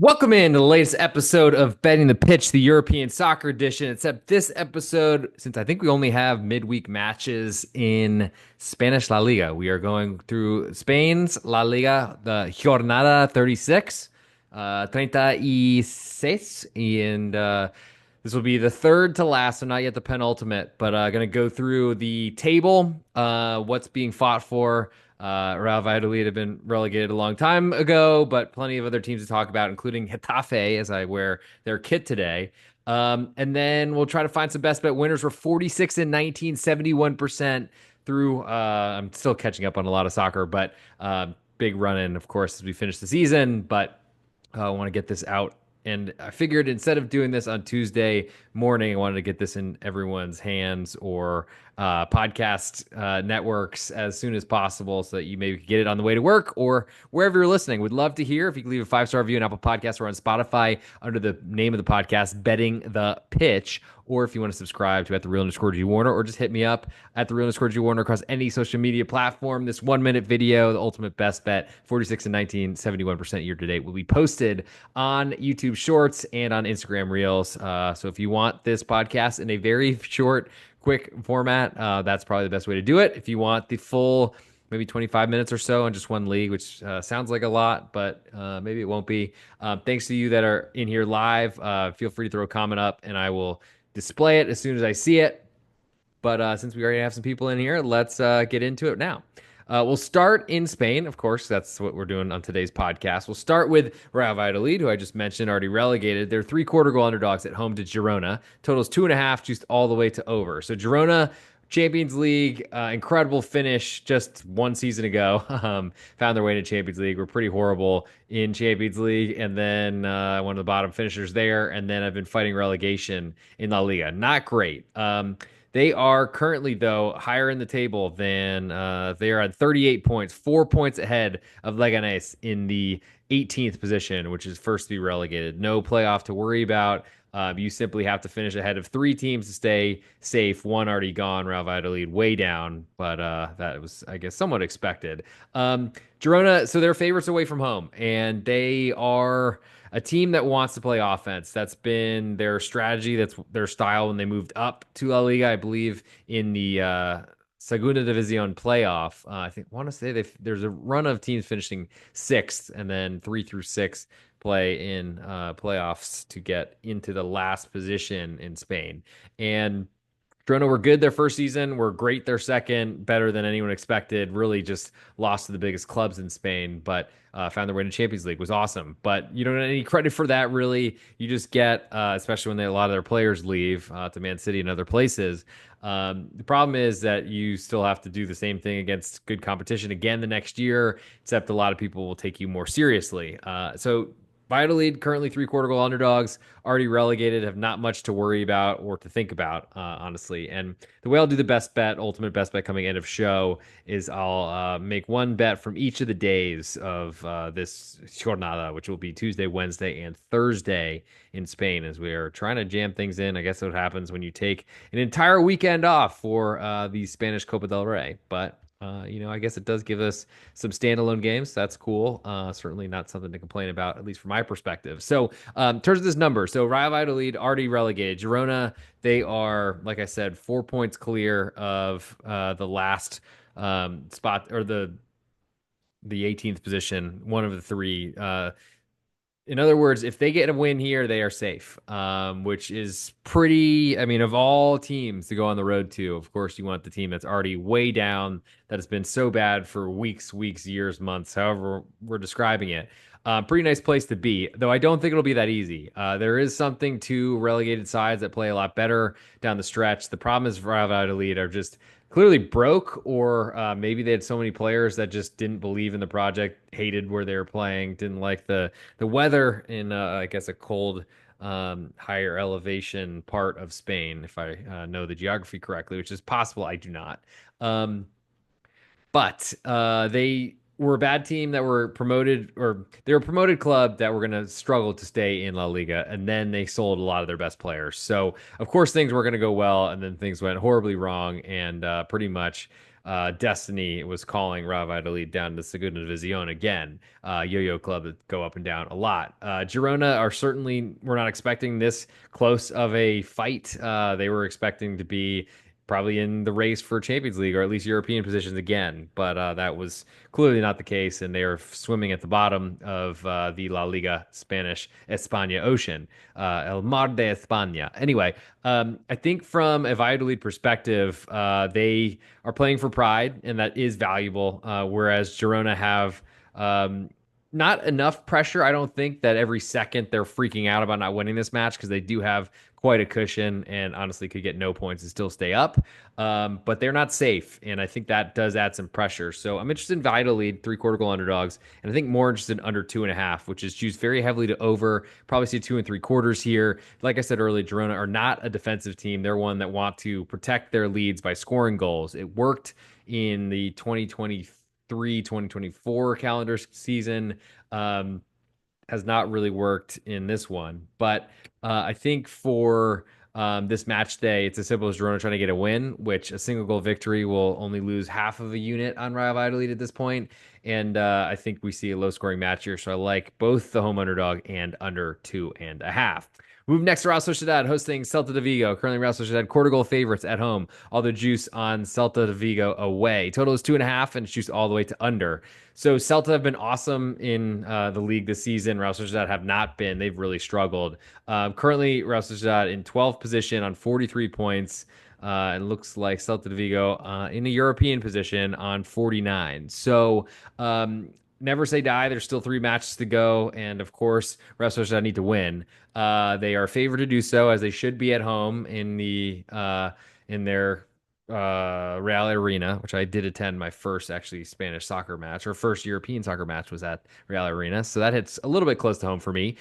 Welcome in to the latest episode of Betting the Pitch, the European Soccer Edition. Except this episode, since I think we only have midweek matches in Spanish La Liga, we are going through Spain's La Liga, the Jornada 36, 36, and this will be the third to last, so not yet the penultimate, but going to go through the table, what's being fought for. Real Valladolid have been relegated a long time ago, but plenty of other teams to talk about, including Getafe, as I wear their kit today. And then we'll try to find some best bet winners. We're 46 and 19, 71% through. I'm still catching up on a lot of soccer, but big run in, of course, as we finish the season. But I want to get this out. And I figured instead of doing this on Tuesday morning, I wanted to get this in everyone's hands or podcast networks as soon as possible so that you maybe could get it on the way to work or wherever you're listening. Would love to hear if you could leave a 5-star review on Apple Podcasts or on Spotify under the name of the podcast, Betting the Pitch. Or if you want to subscribe to @the_Real_G Warner, or just hit me up @the_Real_G Warner across any social media platform. This 1 minute video, the ultimate best bet, 46 and 19, 71% year to date, will be posted on YouTube Shorts and on Instagram Reels. So if you want this podcast in a very short, quick format, that's probably the best way to do it. If you want the full, maybe 25 minutes or so on just one league, which sounds like a lot, but maybe it won't be. Thanks to you that are in here live. Feel free to throw a comment up and I will display it as soon as I see it. But since we already have some people in here, let's get into it now. We'll start in Spain, of course. That's what we're doing on today's podcast. We'll start with Real Valladolid, who I just mentioned, already relegated. They're 3/4 goal underdogs at home to Girona. Totals 2.5, juiced all the way to over. So Girona, Champions League, incredible finish just one season ago. Found their way to Champions League. We're pretty horrible in Champions League, and then one of the bottom finishers there. And then I've been fighting relegation in La Liga. Not great. They are currently, though, higher in the table than they are at 38 points, 4 points ahead of Leganés in the 18th position, which is first to be relegated. No playoff to worry about. You simply have to finish ahead of three teams to stay safe. One already gone, Real Valladolid way down, but that was, I guess, somewhat expected. Girona, so they're favorites away from home, and they are a team that wants to play offense. That's been their strategy. That's their style when they moved up to La Liga, I believe, in the Segunda División playoff. Want to say there's a run of teams finishing sixth, and then 3 through 6 play in playoffs to get into the last position in Spain. And Girona were good their first season, were great their second, better than anyone expected. Really just lost to the biggest clubs in Spain, but found their way to Champions League. Was awesome. But you don't get any credit for that, really. You just get, especially when a lot of their players leave to Man City and other places. The problem is that you still have to do the same thing against good competition again the next year, except a lot of people will take you more seriously. So Valladolid, currently 3/4 goal underdogs, already relegated, have not much to worry about or to think about, honestly. And the way I'll do the best bet, ultimate best bet coming end of show, is I'll make one bet from each of the days of this jornada, which will be Tuesday, Wednesday, and Thursday in Spain, as we are trying to jam things in. I guess that's what happens when you take an entire weekend off for the Spanish Copa del Rey. But I guess it does give us some standalone games. That's cool. Certainly not something to complain about, at least from my perspective. So, in terms of this number, so Real Valladolid already relegated. Girona, they are, like I said, 4 points clear of the last spot, or the 18th position, one of the three. In other words, if they get a win here, they are safe, which is pretty. I mean, of all teams to go on the road to, of course, you want the team that's already way down, that has been so bad for weeks, years, months, however we're describing it. Pretty nice place to be, though I don't think it'll be that easy. There is something to relegated sides that play a lot better down the stretch. The problem is Real Valladolid are just clearly broke, or maybe they had so many players that just didn't believe in the project, hated where they were playing, didn't like the weather in, I guess, a cold, higher elevation part of Spain, if I know the geography correctly, which is possible. I do not. But they were a bad team that were promoted, or they were a promoted club that were going to struggle to stay in La Liga. And then they sold a lot of their best players. So, of course, things were going to go well. And then things went horribly wrong. And pretty much destiny was calling Real Valladolid down to Segunda División again. Yo-yo club that go up and down a lot. Girona are certainly, we're not expecting this close of a fight. They were expecting to be probably in the race for Champions League or at least European positions again, but that was clearly not the case, and they are swimming at the bottom of the La Liga Spanish España Ocean, El Mar de España. Anyway, I think from a Valladolid perspective, they are playing for pride, and that is valuable, whereas Girona have not enough pressure. I don't think that every second they're freaking out about not winning this match because they do have quite a cushion and honestly could get no points and still stay up. But they're not safe, and I think that does add some pressure. So I'm interested in Valladolid, three-quarter goal underdogs, and I think more interested in under 2.5, which is juiced very heavily to over. Probably see 2 3/4 here. Like I said earlier, Girona are not a defensive team. They're one that want to protect their leads by scoring goals. It worked in the 2023-2024 calendar season. Um, has not really worked in this one. But I think for this match day, it's as simple as Girona trying to get a win, which a single goal victory will only lose half of a unit on Real Valladolid at this point. And I think we see a low scoring match here. So I like both the home underdog and under 2.5. Move next to Real Sociedad hosting Celta de Vigo. Currently, Real Sociedad quarter goal favorites at home. All the juice on Celta de Vigo away. Total is 2.5, and it's juiced all the way to under. So Celta have been awesome in the league this season. Real Sociedad have not been. They've really struggled. Currently, Real Sociedad in 12th position on 43 points. And looks like Celta de Vigo in a European position on 49. So never say die. There's still 3 matches to go. And of course, Real Sociedad need to win. They are favored to do so as they should be at home in their Real Arena, which I did attend my first actually Spanish soccer match or first European soccer match was at Real Arena. So that hits a little bit close to home for me.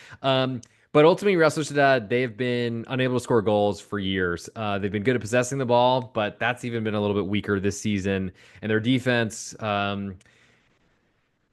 But ultimately, Real Sociedad, they've been unable to score goals for years. They've been good at possessing the ball, but that's even been a little bit weaker this season. And their defense,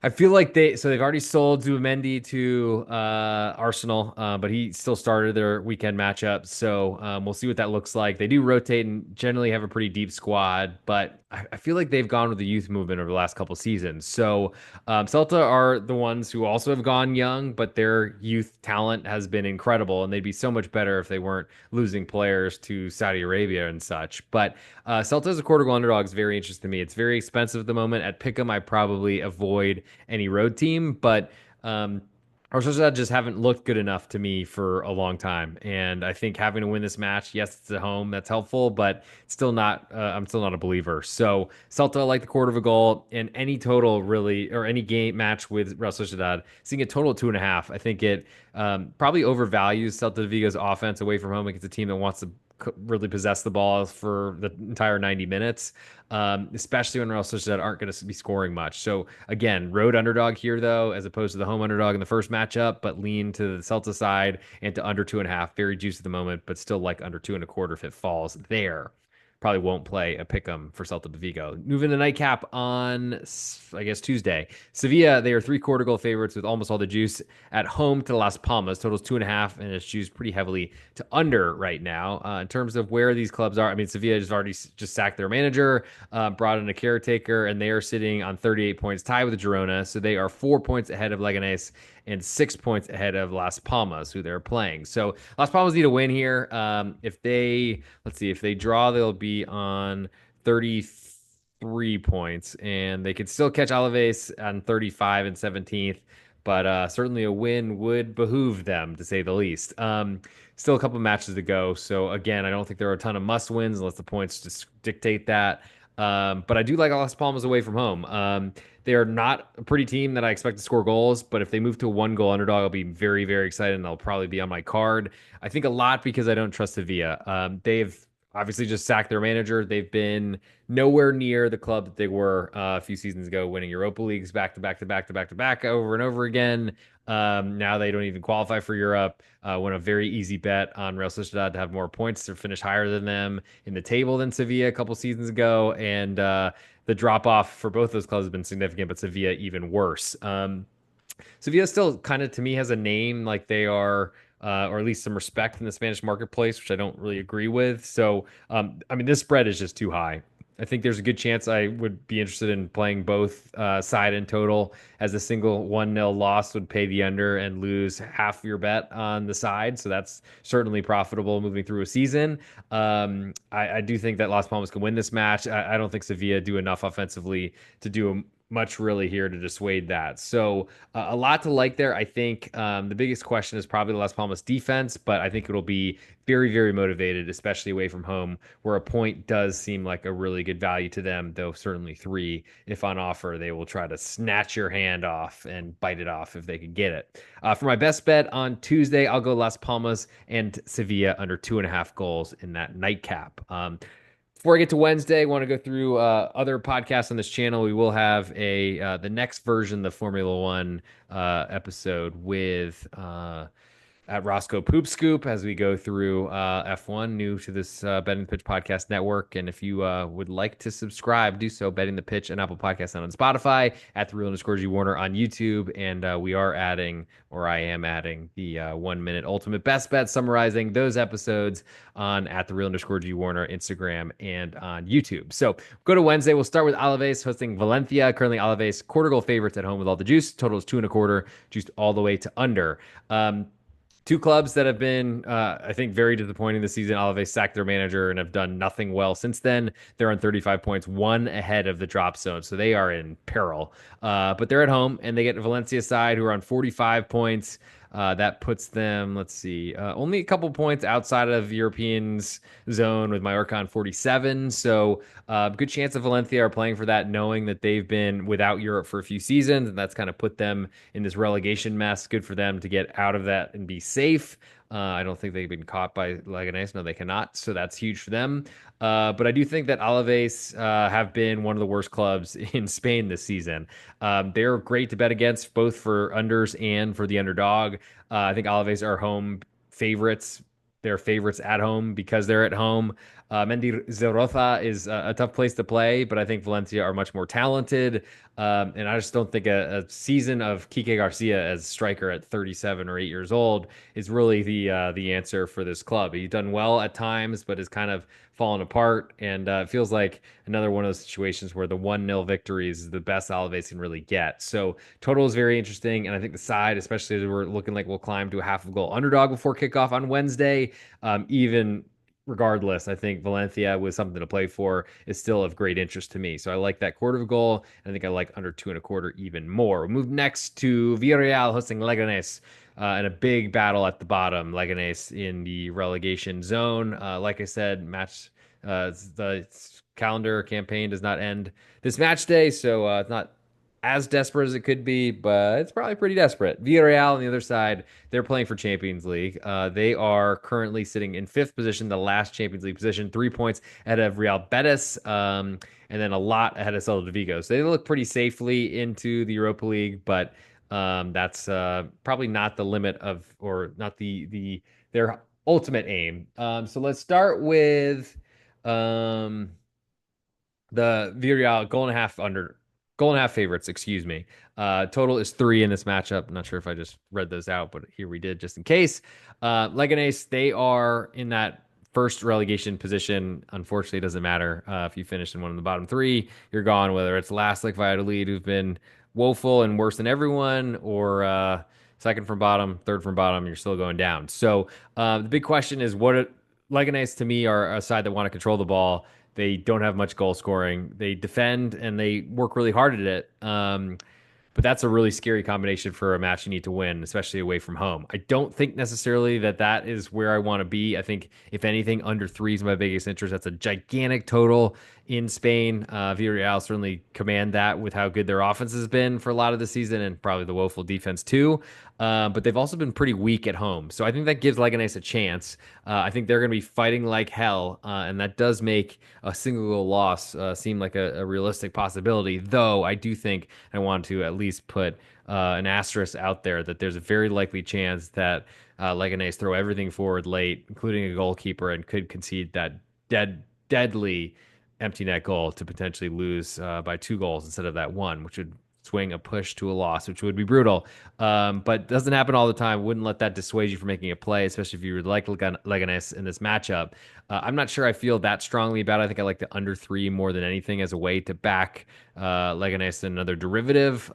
I feel like they've already sold Zubimendi to Arsenal, but he still started their weekend matchup. So we'll see what that looks like. They do rotate and generally have a pretty deep squad, but I feel like they've gone with the youth movement over the last couple seasons. So Celta are the ones who also have gone young, but their youth talent has been incredible, and they'd be so much better if they weren't losing players to Saudi Arabia and such. But Celta as a quarter goal underdog is very interesting to me. It's very expensive at the moment. At Pick'em, I probably avoid any road team, but our Sociedad just haven't looked good enough to me for a long time. And I think having to win this match, yes, it's at home, that's helpful, but still not. I'm still not a believer. So Celta like the quarter of a goal, and any total really, or any game match with Real Sociedad, seeing a total of 2.5. I think it probably overvalues Celta de Vigo's offense away from home against a team that wants to really possess the ball for the entire 90 minutes, especially when Real Sociedad aren't going to be scoring much. So again, road underdog here though, as opposed to the home underdog in the first matchup, but lean to the Celta side and to under 2.5. Very juicy at the moment, but still like under 2.25 if it falls there. Probably won't play a pick'em for Celta de Vigo. Moving to nightcap on, I guess, Tuesday. Sevilla, they are three-quarter goal favorites with almost all the juice at home to Las Palmas. Totals 2.5, and it's juiced pretty heavily to under right now. In terms of where these clubs are, I mean, Sevilla has already just sacked their manager, brought in a caretaker, and they are sitting on 38 points, tied with Girona. So they are 4 points ahead of Leganés and 6 points ahead of Las Palmas, who they're playing. So Las Palmas need a win here. If they, let's see, if they draw, they'll be on 33 points, and they could still catch Alaves on 35 and 17th. But certainly a win would behoove them, to say the least. Still a couple matches to go. So again, I don't think there are a ton of must wins unless the points just dictate that. But I do like Las Palmas away from home. They are not a pretty team that I expect to score goals, but if they move to a 1 goal underdog, I'll be very, very excited, and they'll probably be on my card. I think a lot because I don't trust Sevilla. They've obviously just sacked their manager. They've been nowhere near the club that they were a few seasons ago, winning Europa Leagues back to back to back to back to back over and over again. Now they don't even qualify for Europe. Won a very easy bet on Real Sociedad to have more points to finish higher than them in the table than Sevilla a couple seasons ago, and the drop off for both those clubs has been significant, but Sevilla even worse. Sevilla still kind of to me has a name like they are. Or at least some respect in the Spanish marketplace, which I don't really agree with. So, I mean, this spread is just too high. I think there's a good chance I would be interested in playing both side and total, as a single 1-0 loss would pay the under and lose half your bet on the side. So that's certainly profitable moving through a season. I do think that Las Palmas can win this match. I don't think Sevilla do enough offensively to do much really here to dissuade that. So a lot to like there. I think the biggest question is probably the Las Palmas defense, but I think it'll be very, very motivated, especially away from home, where a point does seem like a really good value to them, though certainly three, if on offer, they will try to snatch your hand off and bite it off if they could get it. For my best bet on Tuesday, I'll go Las Palmas and Sevilla under 2.5 goals in that nightcap. Before I get to Wednesday, I want to go through other podcasts on this channel. We will have a the next version, the Formula One episode with at Roscoe Poop Scoop as we go through F1, new to this Betting the Pitch podcast network. And if you would like to subscribe, do so. Betting the Pitch on Apple Podcasts and on Spotify, at the real underscore G Warner on YouTube. And we are adding, or I am adding, the 1 minute ultimate best bet summarizing those episodes on at the real underscore G Warner Instagram and on YouTube. So go to Wednesday. We'll start with Alaves hosting Valencia. Currently Alaves quarter goal favorites at home with all the juice. Total is 2.25, juiced all the way to under. Two clubs that have been, I think, very disappointing this season. Alaves sacked their manager and have done nothing well since then. They're on 35 points, one ahead of the drop zone, so they are in peril. But they're at home, and they get Valencia side, who are on 45 points. That puts them, let's see, only a couple points outside of Europeans zone with Mallorca on 47. So good chance of Valencia are playing for that, knowing that they've been without Europe for a few seasons, and that's kind of put them in this relegation mess. Good for them to get out of that and be safe. I don't think they've been caught by Leganés. No, they cannot. So that's huge for them. But I do think that Alaves have been one of the worst clubs in Spain this season. They're great to bet against, both for unders and for the underdog. I think Alaves are home favorites. They're favorites at home because they're at home. Mendizorroza is a tough place to play, but I think Valencia are much more talented. And I just don't think a season of Kike Garcia as striker at 37 or 8 years old is really the answer for this club. He's done well at times, but has kind of fallen apart. And it feels like another one of those situations where the 1-0 victories is the best Alaves can really get. So total is very interesting. And I think the side, especially as we're looking like we'll climb to a half a goal underdog before kickoff on Wednesday, even regardless, I think Valencia with something to play for is still of great interest to me. So I like that quarter of a goal. And I think I like under 2.25 even more. We'll move next to Villarreal hosting Leganés. And a big battle at the bottom, Leganés in the relegation zone. Like I said, the calendar campaign does not end this match day, so it's not as desperate as it could be, but it's probably pretty desperate. Villarreal on the other side, they're playing for Champions League. They are currently sitting in fifth position, the last Champions League position, 3 points ahead of Real Betis, and then a lot ahead of Celta de Vigo. So they look pretty safely into the Europa League, but that's probably not the limit of, or not their ultimate aim. So let's start with um, the Villarreal goal and a half favorites, excuse me. Total is 3 in this matchup. I'm not sure if I just read those out, but here we did just in case. Leganés, they are in that first relegation position. Unfortunately, it doesn't matter if you finish in one of the bottom three. You're gone, whether it's last like Valladolid, who've been woeful and worse than everyone, or second from bottom, third from bottom, you're still going down. So the big question is Leganés to me are a side that want to control the ball. They don't have much goal scoring. They defend and they work really hard at it. But that's a really scary combination for a match you need to win, especially away from home. I don't think necessarily that is where I want to be. I think, if anything, under 3 is my biggest interest. That's a gigantic total in Spain. Villarreal certainly command that with how good their offense has been for a lot of the season, and probably the woeful defense too. But they've also been pretty weak at home. So I think that gives Leganés a chance. I think they're going to be fighting like hell, and that does make a single goal loss seem like a realistic possibility, though I do think I want to at least put an asterisk out there that there's a very likely chance that Leganés throw everything forward late, including a goalkeeper, and could concede that deadly empty net goal to potentially lose by 2 goals instead of that one, which would swing a push to a loss, which would be brutal. But doesn't happen all the time. Wouldn't let that dissuade you from making a play, especially if you would like Leganes in this matchup. I'm not sure I feel that strongly about it. I think I like the under three more than anything as a way to back Leganes and another derivative.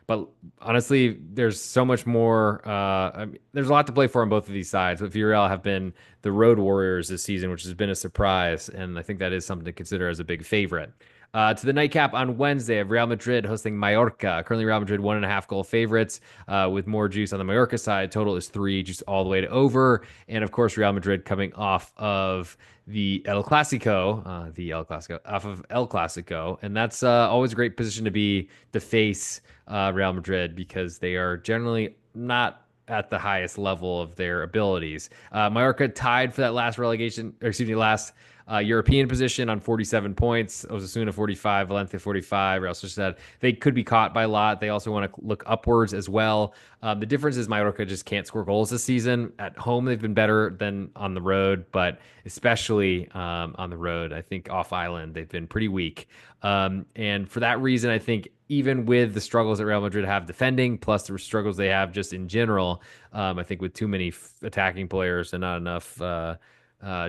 But honestly, there's so much more. I mean, there's a lot to play for on both of these sides. But Villarreal have been the road warriors this season, which has been a surprise, and I think that is something to consider as a big favorite. To the nightcap on Wednesday of Real Madrid hosting Mallorca. Currently, Real Madrid 1.5 goal favorites with more juice on the Mallorca side. Total is three, juice all the way to over. And of course, Real Madrid coming off of off of El Clasico, and that's always a great position to be to face Real Madrid because they are generally not at the highest level of their abilities. Mallorca tied for that last relegation, or excuse me, last European position on 47 points. Osasuna 45, Valencia 45. Real Sociedad, they could be caught by a lot. They also want to look upwards as well. The difference is Mallorca just can't score goals this season. At home, they've been better than on the road, but especially on the road, I think off island, they've been pretty weak. And for that reason, I think even with the struggles that Real Madrid have defending, plus the struggles they have just in general, I think with too many attacking players and not enough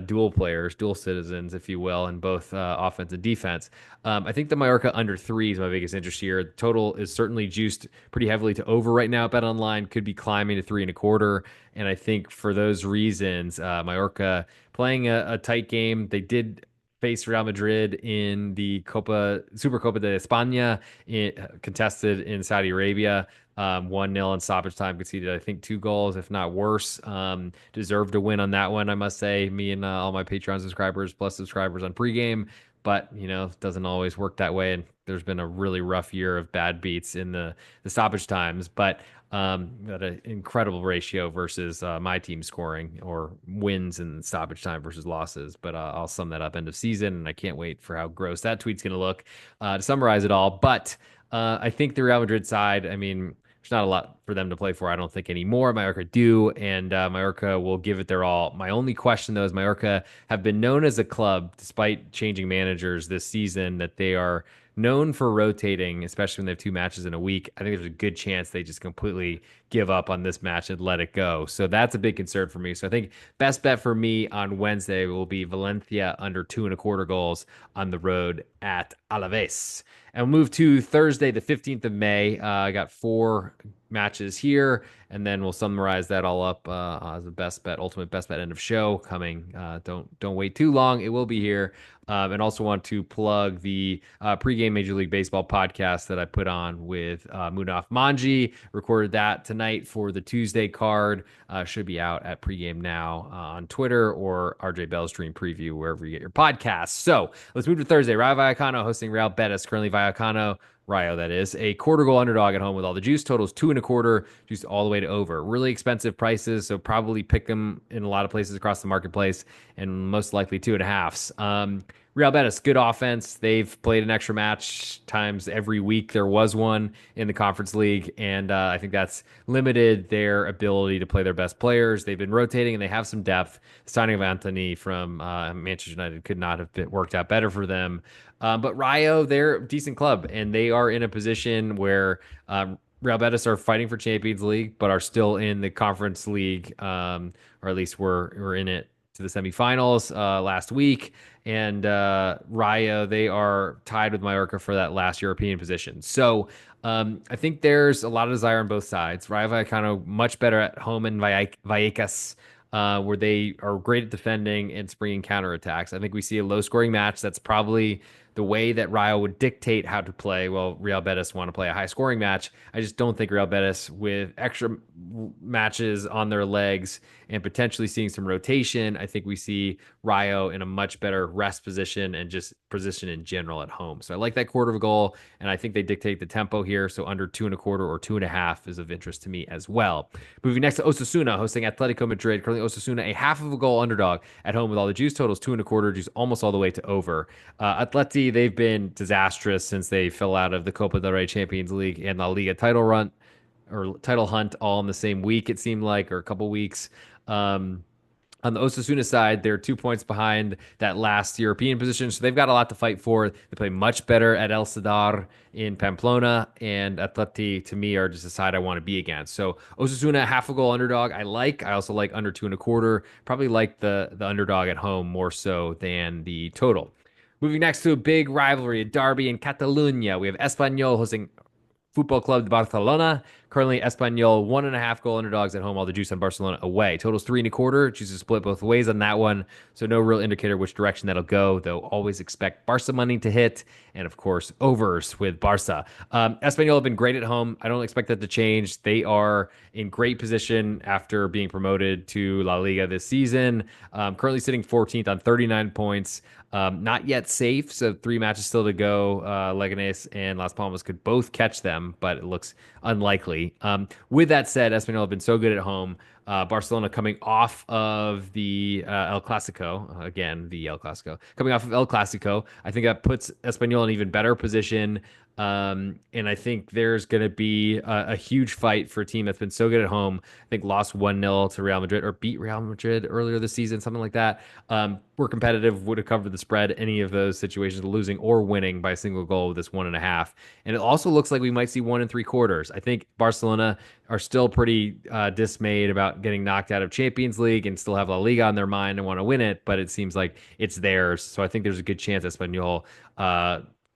dual players, dual citizens, if you will, in both offense and defense. I think the Mallorca under three is my biggest interest here. The total is certainly juiced pretty heavily to over right now. BetOnline could be climbing to 3.25. And I think for those reasons, Mallorca playing a tight game. They did face Real Madrid in the Supercopa de España, contested in Saudi Arabia. 1-0 in stoppage time, conceded, I think, 2 goals, if not worse. Deserved a win on that one, I must say. Me and all my Patreon subscribers, plus subscribers on pregame. But, doesn't always work that way. And there's been a really rough year of bad beats in the stoppage times. But at an incredible ratio versus my team scoring or wins in stoppage time versus losses. But I'll sum that up end of season, and I can't wait for how gross that tweet's going to look to summarize it all. But I think the Real Madrid side, I mean, there's not a lot for them to play for, I don't think, anymore. Mallorca do, and Mallorca will give it their all. My only question, though, is Mallorca have been known as a club, despite changing managers this season, that they are known for rotating, especially when they have two matches in a week. I think there's a good chance they just completely give up on this match and let it go. So that's a big concern for me. So I think best bet for me on Wednesday will be Valencia under 2.25 goals on the road at Alaves. And we'll move to Thursday, the 15th of May. I got 4 matches here, and then we'll summarize that all up as a best bet, ultimate best bet end of show coming. Don't wait too long. It will be here. And also want to plug the pregame Major League Baseball podcast that I put on with Munaf Manji. Recorded that tonight for the Tuesday card. Should be out at pregame now on Twitter or RJ Bell's Dream Preview, wherever you get your podcasts. So let's move to Thursday. Rayo Vallecano hosting Real Betis. Currently Vallecano, Rayo, that is, a quarter goal underdog at home with all the juice. Totals 2.25, juice all the way to over. Really expensive prices, so probably pick them in a lot of places across the marketplace, and most likely 2.5s. Real Betis, good offense. They've played an extra match times every week. There was one in the Conference League, and I think that's limited their ability to play their best players. They've been rotating, and they have some depth. The signing of Anthony from Manchester United could not have worked out better for them. But Rayo, they're a decent club, and they are in a position where Real Betis are fighting for Champions League, but are still in the Conference League, or at least we're in it to the semifinals last week. And Rayo, they are tied with Mallorca for that last European position. So I think there's a lot of desire on both sides. Rayo Vallecano much better at home in Vallecas, where they are great at defending and springing counterattacks. I think we see a low-scoring match. That's probably the way that Rayo would dictate how to play. Well, Real Betis want to play a high-scoring match. I just don't think Real Betis, with extra matches on their legs and potentially seeing some rotation, I think we see Rayo in a much better rest position and just position in general at home. So I like that quarter of a goal, and I think they dictate the tempo here. So under 2.25 or 2.5 is of interest to me as well. Moving next to Osasuna, hosting Atletico Madrid. Currently, Osasuna a half of a goal underdog at home with all the juice. Totals 2.25, juice almost all the way to over. Atleti, they've been disastrous since they fell out of the Copa del Rey Champions League and La Liga title run or title hunt all in the same week, it seemed like, or a couple weeks. On the Osasuna side, they're 2 points behind that last European position, so they've got a lot to fight for. They play much better at El Sadar in Pamplona, and Atleti, to me, are just a side I want to be against. So Osasuna, half a goal underdog, I like. I also like under 2.25. Probably like the underdog at home more so than the total. Moving next to a big rivalry, a derby in Catalonia. We have Espanyol hosting Football Club de Barcelona. Currently, Espanyol 1.5 goal underdogs at home, all the juice on Barcelona away. Totals 3.25. Choose to split both ways on that one. So no real indicator which direction that'll go, though always expect Barca money to hit. And of course, overs with Barca. Espanyol have been great at home. I don't expect that to change. They are in great position after being promoted to La Liga this season. Currently sitting 14th on 39 points. Not yet safe, so 3 matches still to go. Leganés and Las Palmas could both catch them, but it looks unlikely. With that said, Espanyol have been so good at home. Barcelona coming off of the El Clasico, again, the El Clasico, coming off of El Clasico. I think that puts Espanyol in an even better position. And I think there's going to be a huge fight for a team that's been so good at home. I think lost 1-0 to Real Madrid or beat Real Madrid earlier this season, something like that. Were competitive, would have covered the spread, any of those situations, losing or winning by a single goal with this 1.5. And it also looks like we might see 1 3/4. I think Barcelona are still pretty dismayed about getting knocked out of Champions League and still have La Liga on their mind and want to win it, but it seems like it's theirs. So I think there's a good chance Espanyol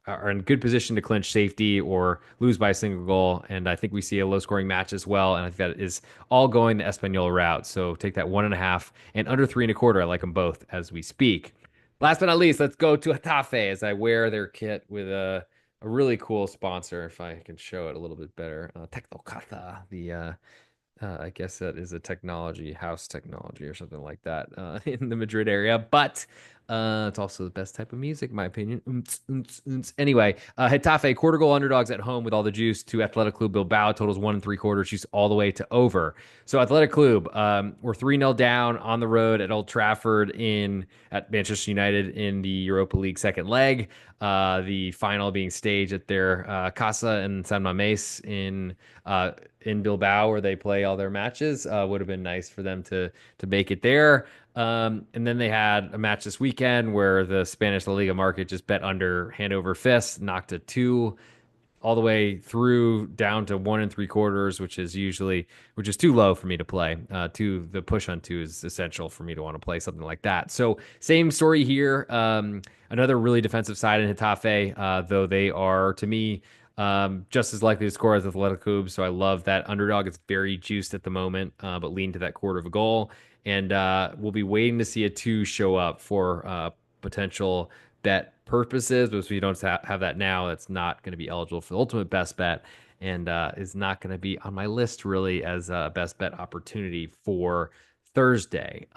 are in good position to clinch safety or lose by a single goal. And I think we see a low scoring match as well. And I think that is all going the Espanyol route. So take that 1.5 and under 3.25. I like them both as we speak. Last but not least, let's go to Getafe as I wear their kit with a really cool sponsor. If I can show it a little bit better, Tecnocata, I guess that is a technology, house technology or something like that in the Madrid area. But it's also the best type of music, in my opinion. Anyway, Getafe, quarter goal underdogs at home with all the juice to Athletic Club Bilbao. Totals 1 3/4. Juice all the way to over. So Athletic Club, we're 3-0 down on the road at Old Trafford at Manchester United in the Europa League second leg. The final being staged at their Casa in San Mamés in Bilbao, where they play all their matches. Would have been nice for them to make it there. And then they had a match this weekend where the Spanish La Liga market just bet under hand over fist, knocked a 2 all the way through down to 1 3/4, which is too low for me to play. The push on 2 is essential for me to want to play something like that. So same story here. Another really defensive side in Getafe, though they are, to me, just as likely to score as Athletic Club. So I love that underdog. It's very juiced at the moment, but lean to that quarter of a goal. And we'll be waiting to see a 2 show up for potential bet purposes, but if we don't have that now, that's not going to be eligible for the ultimate best bet and is not going to be on my list really as a best bet opportunity for Thursday.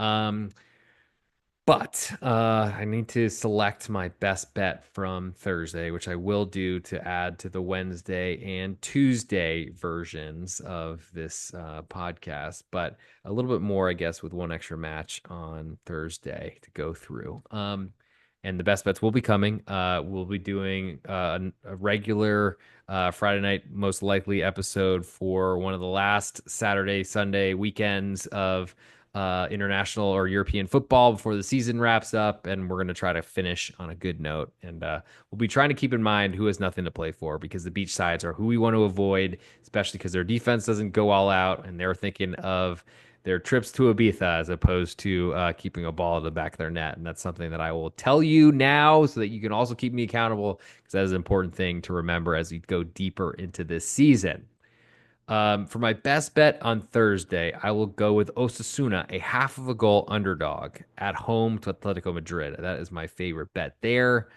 But I need to select my best bet from Thursday, which I will do to add to the Wednesday and Tuesday versions of this podcast. But a little bit more, I guess, with one extra match on Thursday to go through. And the best bets will be coming. We'll be doing a regular Friday night, most likely episode for one of the last Saturday, Sunday weekends of international or European football before the season wraps up. And we're going to try to finish on a good note. And we'll be trying to keep in mind who has nothing to play for, because the beach sides are who we want to avoid, especially because their defense doesn't go all out and they're thinking of their trips to Ibiza as opposed to keeping a ball at the back of their net. And that's something that I will tell you now so that you can also keep me accountable, because that is an important thing to remember as we go deeper into this season. For my best bet on Thursday, I will go with Osasuna, a half of a goal underdog at home to Atletico Madrid. That is my favorite bet there.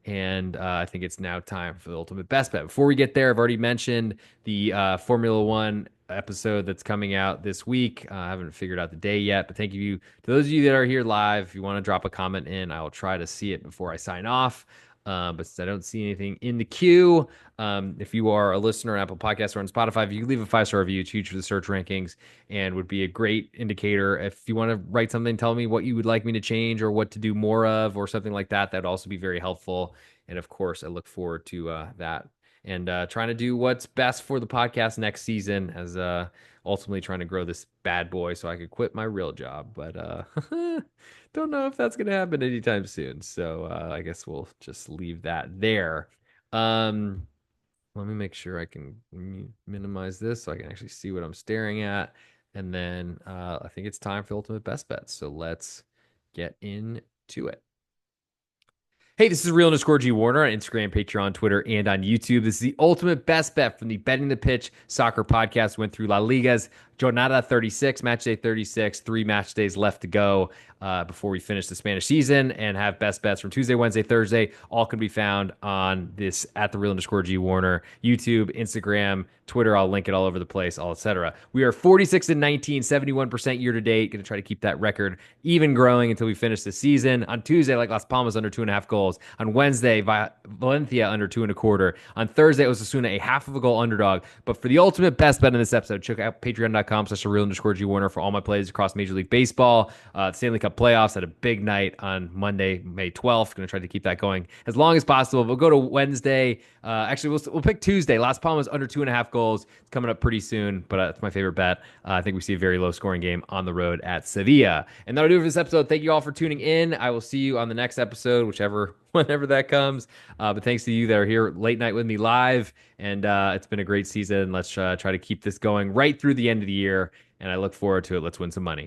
And I think it's now time for the ultimate best bet. Before we get there, I've already mentioned the Formula One episode that's coming out this week. I haven't figured out the day yet, but thank you to those of you that are here live. If you want to drop a comment in, I will try to see it before I sign off. But since I don't see anything in the queue, if you are a listener on Apple Podcasts or on Spotify, if you leave a 5-star review, it's huge for the search rankings and would be a great indicator. If you want to write something, tell me what you would like me to change or what to do more of or something like that. That'd also be very helpful. And of course, I look forward to that and trying to do what's best for the podcast next season, as ultimately trying to grow this bad boy so I could quit my real job. But don't know if that's going to happen anytime soon. So I guess we'll just leave that there. Um, Let me make sure I can minimize this so I can actually see what I'm staring at. And then I think it's time for Ultimate Best Bets. So let's get into it. Hey, this is real_G Warner on Instagram, Patreon, Twitter, and on YouTube. This is the ultimate best bet from the Betting the Pitch soccer podcast. Went through La Liga's Jornada 36, match day 36, 3 match days left to go before we finish the Spanish season, and have best bets from Tuesday, Wednesday, Thursday. All can be found on this at the real_G Warner, YouTube, Instagram, Twitter. I'll link it all over the place, all etc. We are 46-19, 71% year to date. Going to try to keep that record even growing until we finish the season. On Tuesday, like Las Palmas under 2.5 goals. On Wednesday, Valencia under 2.25. On Thursday, it was Osasuna a half of a goal underdog. But for the ultimate best bet in this episode, check out patreon.com/real_G Warner for all my plays across Major League Baseball. Stanley Cup playoffs had a big night on Monday, May 12th. Going to try to keep that going as long as possible. We'll go to Wednesday. Actually, we'll pick Tuesday. Las Palmas under 2.5 goals. It's coming up pretty soon, but it's my favorite bet. I think we see a very low scoring game on the road at Sevilla. And that'll do it for this episode. Thank you all for tuning in. I will see you on the next episode, whenever that comes. But thanks to you that are here late night with me live. And it's been a great season. Let's try to keep this going right through the end of the year. And I look forward to it. Let's win some money.